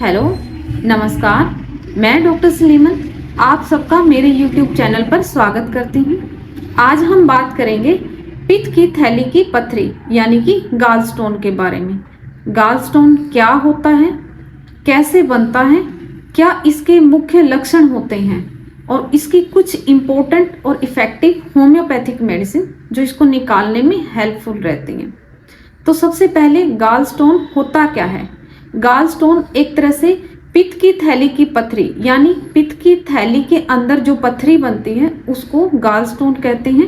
Hello, नमस्कार। मैं doctor Sleeman आप सबका मेरे YouTube चैनल पर स्वागत करती हूँ। आज हम बात करेंगे पित्त की थैली की पथरी यानी कि गाल स्टोन के बारे में। गाल स्टोन क्या होता है, कैसे बनता है, क्या इसके मुख्य लक्षण होते हैं और इसकी कुछ इम्पोर्टेंट और इफ़ेक्टिव होम्योपैथिक मेडिसिन जो इसको निकालने में हेल्पफुल रहती हैं। तो सबसे पहले गाल स्टोन होता क्या है। गाल स्टोन एक तरह से पित्त की थैली की पथरी यानी पित्त की थैली के अंदर जो पथरी बनती है उसको गाल स्टोन कहते हैं।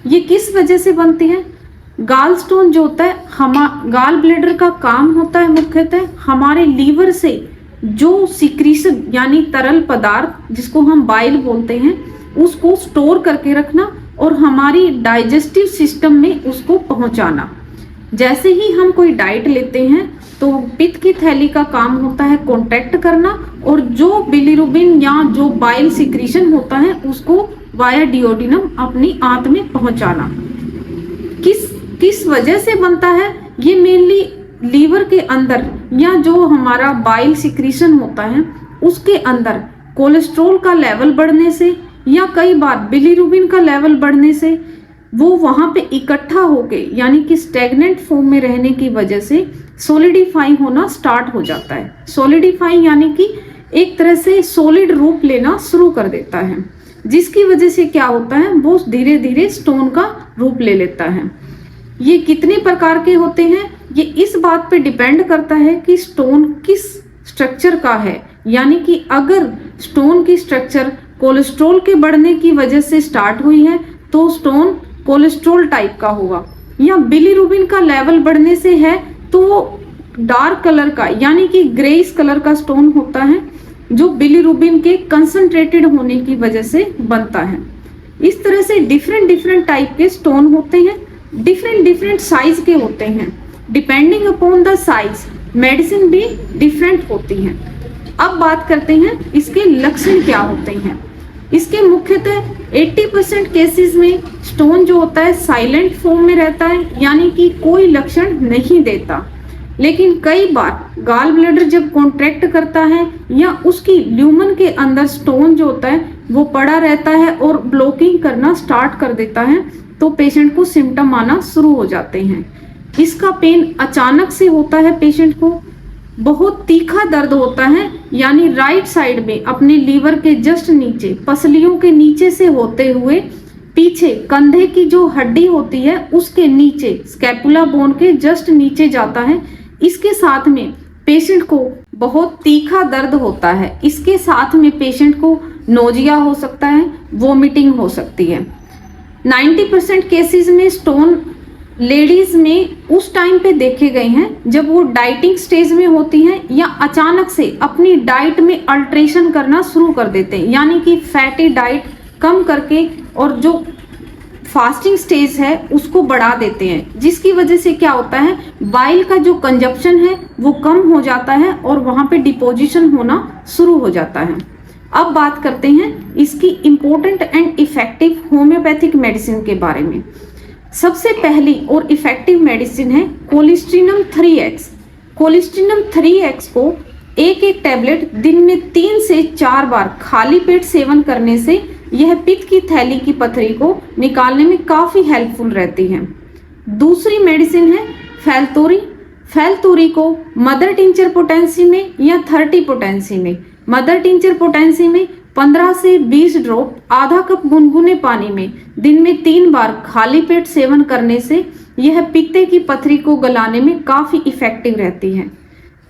ये किस वजह से बनती है? गाल स्टोन जो होता है गाल ब्लैडर का काम होता है मुख्यतः हमारे लीवर से जो सिक्रीशन यानी तरल पदार्थ जिसको हम बाइल बोलते हैं उसको स्टोर करके रखना और हमारी डाइजेस्टिव सिस्टम में उसको पहुंचाना। जैसे ही हम कोई डाइट लेते हैं तो पित्त की थैली का काम होता है कॉन्ट्रैक्ट करना और जो बिलिरुबिन या जो बाइल सिक्रीशन होता है उसको वाया डिओडिनम अपनी आंत में पहुंचाना। किस वजह से बनता है? ये मेनली लीवर के अंदर या जो हमारा बाइल सिक्रीशन होता है उसके अंदर कोलेस्ट्रॉल का लेवल बढ़ने से या कई बार बिलिरुबिन का लेवल बढ़ने से वो वहां पे इकट्ठा होके यानी कि स्टेगनेंट फॉर्म में रहने की वजह से सॉलिडिफाई होना स्टार्ट हो जाता है। सॉलिडिफाई यानी कि एक तरह से सॉलिड रूप लेना शुरू कर देता है, जिसकी वजह से क्या होता है वो धीरे धीरे स्टोन का रूप ले लेता है। ये कितने प्रकार के होते हैं ये इस बात पे डिपेंड करता है कि स्टोन किस स्ट्रक्चर का है। यानी कि अगर स्टोन की स्ट्रक्चर कोलेस्ट्रॉल के बढ़ने की वजह से स्टार्ट हुई है तो स्टोन कोलेस्ट्रॉल टाइप का होगा, या बिलिरुबिन का लेवल बढ़ने से है तो वो डार्क कलर का यानी कि ग्रेइश कलर का स्टोन होता है जो बिलिरुबिन के कंसंट्रेटेड होने की वजह से बनता है। इस तरह से डिफरेंट टाइप के स्टोन होते हैं, डिफरेंट साइज के होते हैं। Depending upon the size medicine भी डिफरेंट होती है। अब बात करते हैं इसके लक्षण क्या होते हैं। इसके मुख्यतः 80% केसेस में स्टोन जो होता है साइलेंट फॉर्म में रहता है यानी कि कोई लक्षण नहीं देता, लेकिन कई बार गाल ब्लैडर जब कॉन्ट्रैक्ट करता है या उसकी ल्यूमन के अंदर स्टोन जो होता है वो पड़ा रहता है और ब्लॉकिंग करना स्टार्ट कर देता है तो पेशेंट को सिम्टम आना शुरू हो जाते हैं। इसका पेन अचानक से होता है, पेशेंट को बहुत तीखा दर्द होता है यानी राइट साइड में अपने लीवर के जस्ट नीचे पसलियों के नीचे से होते हुए पीछे कंधे की जो हड्डी होती है उसके नीचे स्कैपुला बोन के जस्ट नीचे जाता है। इसके साथ में पेशेंट को बहुत तीखा दर्द होता है। इसके साथ में पेशेंट को नोजिया हो सकता है, वोमिटिंग हो सकती है। 90% केसेस में स्टोन लेडीज में उस टाइम पे देखे गए हैं जब वो डाइटिंग स्टेज में होती हैं या अचानक से अपनी डाइट में अल्ट्रेशन करना शुरू कर देते हैं, यानी कि फैटी डाइट कम करके और जो फास्टिंग स्टेज है उसको बढ़ा देते हैं, जिसकी वजह से क्या होता है बाइल का जो कंजप्शन है वो कम हो जाता है और वहां पे डिपोजिशन होना शुरू हो जाता है। अब बात करते हैं इसकी important and effective homeopathic medicine के बारे में। सबसे पहली और इफेक्टिव मेडिसिन है कोलिस्ट्रीनम 3x। कोलिस्ट्रीनम 3x को एक टैबलेट दिन में 3 से 4 बार खाली पेट सेवन करने से यह पित्त की थैली की पथरी को निकालने में काफी हेल्पफुल रहती है। दूसरी मेडिसिन है फैलतोरी। फैलतोरी को मदर टिंचर पोटेंसी में या 30 पोटेंसी में, मदर टिंचर पोटेंसी में 15 से 20 ड्रॉप आधा कप गुनगुने पानी में दिन में 3 बार खाली पेट सेवन करने से यह पित्ते की पथरी को गलाने में काफी इफेक्टिव रहती है।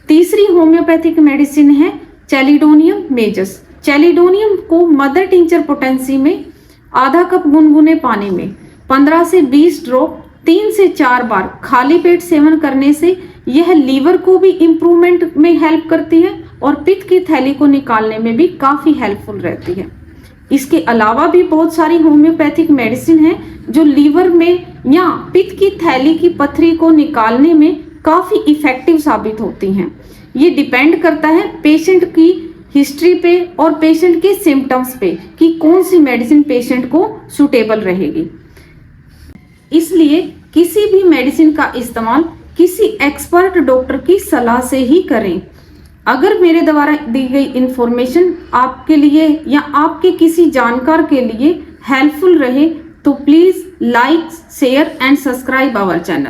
तीसरी होम्योपैथिक मेडिसिन है चैलिडोनियम मेजस। चैलिडोनियम को मदर टिंचर पोटेंसी में आधा कप गुनगुने पानी में 15 से 20 ड्रॉप 3 से 4 बार खाली पेट सेवन करने से यह लीवर को भी इम्प्रूवमेंट में हेल्प करती है और पित्त की थैली को निकालने में भी काफी हेल्पफुल रहती है। इसके अलावा भी बहुत सारी होम्योपैथिक मेडिसिन है जो लीवर में या पित्त की थैली की पथरी को निकालने में काफी इफेक्टिव साबित होती हैं। ये डिपेंड करता है पेशेंट की हिस्ट्री पे और पेशेंट के सिम्टम्स पे कि कौन सी मेडिसिन पेशेंट को सुटेबल रहेगी। इसलिए किसी भी मेडिसिन का इस्तेमाल किसी एक्सपर्ट डॉक्टर की सलाह से ही करें। अगर मेरे द्वारा दी गई इंफॉर्मेशन आपके लिए या आपके किसी जानकार के लिए हेल्पफुल रहे तो please like, share and subscribe our channel.